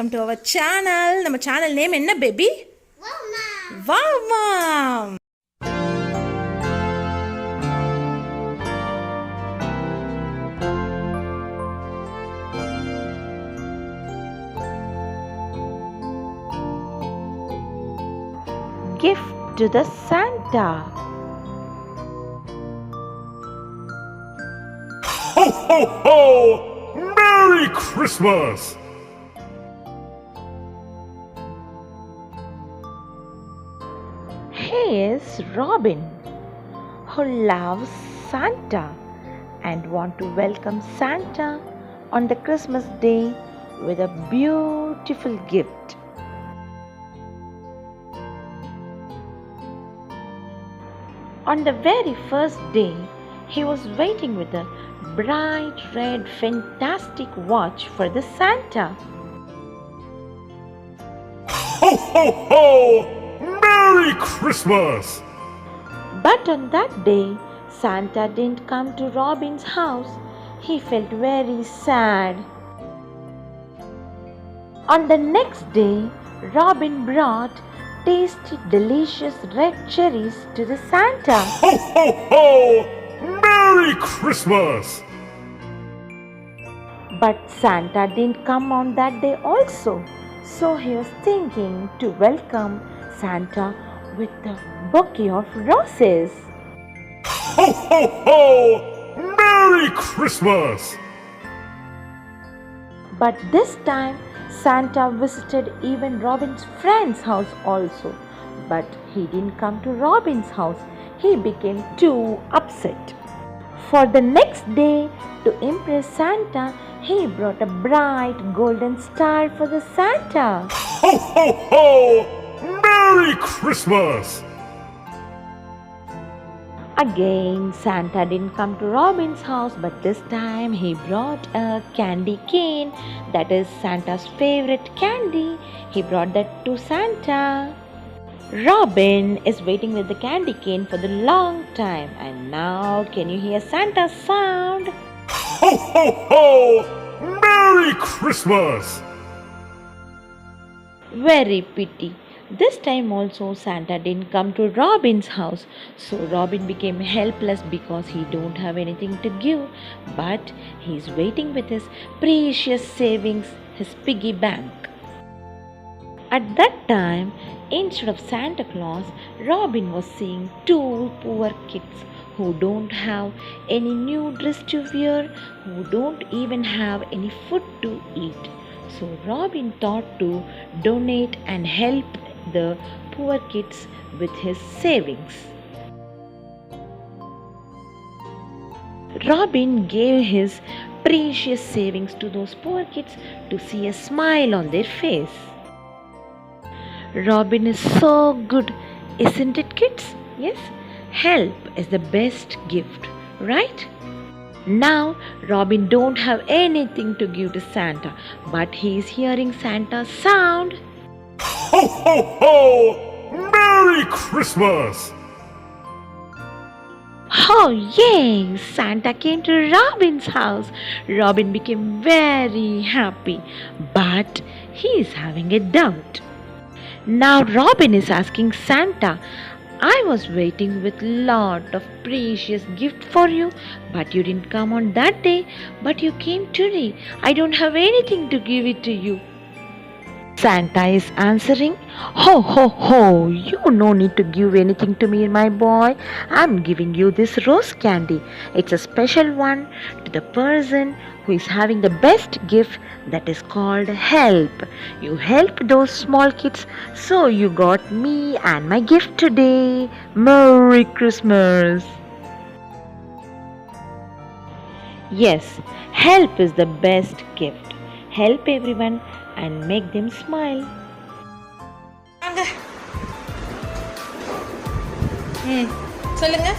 welcome to our channel. Nama channel name enna baby? WOWMOM. Gift to the Santa. Ho, ho, ho! Merry Christmas! He is Robin, who loves Santa and want to welcome Santa on the Christmas day with a beautiful gift. On the very first day, he was waiting with a bright red fantastic watch for the Santa. Ho, ho, ho! Merry Christmas! But on that day, Santa didn't come to Robin's house. He felt very sad. On the next day, Robin brought tasty, delicious red cherries to the Santa. Ho, ho, ho! Merry Christmas! But Santa didn't come on that day also. So he was thinking to welcome Santa with a bouquet of roses. Ho, ho, ho! Merry Christmas! But this time, Santa visited even Robin's friend's house also. But he didn't come to Robin's house. He became too upset. For the next day, to impress Santa, he brought a bright golden star for the Santa. Ho, ho, ho! Merry Christmas! Again, Santa didn't come to Robin's house, but this time he brought a candy cane. That is Santa's favorite candy. He brought that to Santa. Robin is waiting with the candy cane for the long time, and now can you hear Santa's sound? Ho, ho, ho! Merry Christmas! Very pity. This time also Santa didn't come to Robin's house. So Robin became helpless because he don't have anything to give. But he's waiting with his precious savings, his piggy bank. At that time, instead of Santa Claus, Robin was seeing two poor kids who don't have any new dress to wear, who don't even have any food to eat. So Robin thought to donate and help the poor kids with his savings. Robin gave his precious savings to those poor kids to see a smile on their face. Robin is so good, isn't it, kids? Yes, help is the best gift, right? Now Robin don't have anything to give to Santa, but he is hearing Santa's sound. Ho, ho, ho! Merry Christmas! Oh yay! Santa came to Robin's house. Robin became very happy, but he is having a doubt. Now Robin is asking Santa, I was waiting with lot of precious gift for you, but you didn't come on that day, but you came today. I don't have anything to give it to you. Santa is answering, ho, ho, ho, you no need to give anything to me, my boy. I'm giving you this rose candy. It's a special one to the person who is having the best gift, that is called help. You helped those small kids, so you got me and my gift today. Merry Christmas. Yes, help is the best gift. Help everyone and make them smile. சொல்லுங்க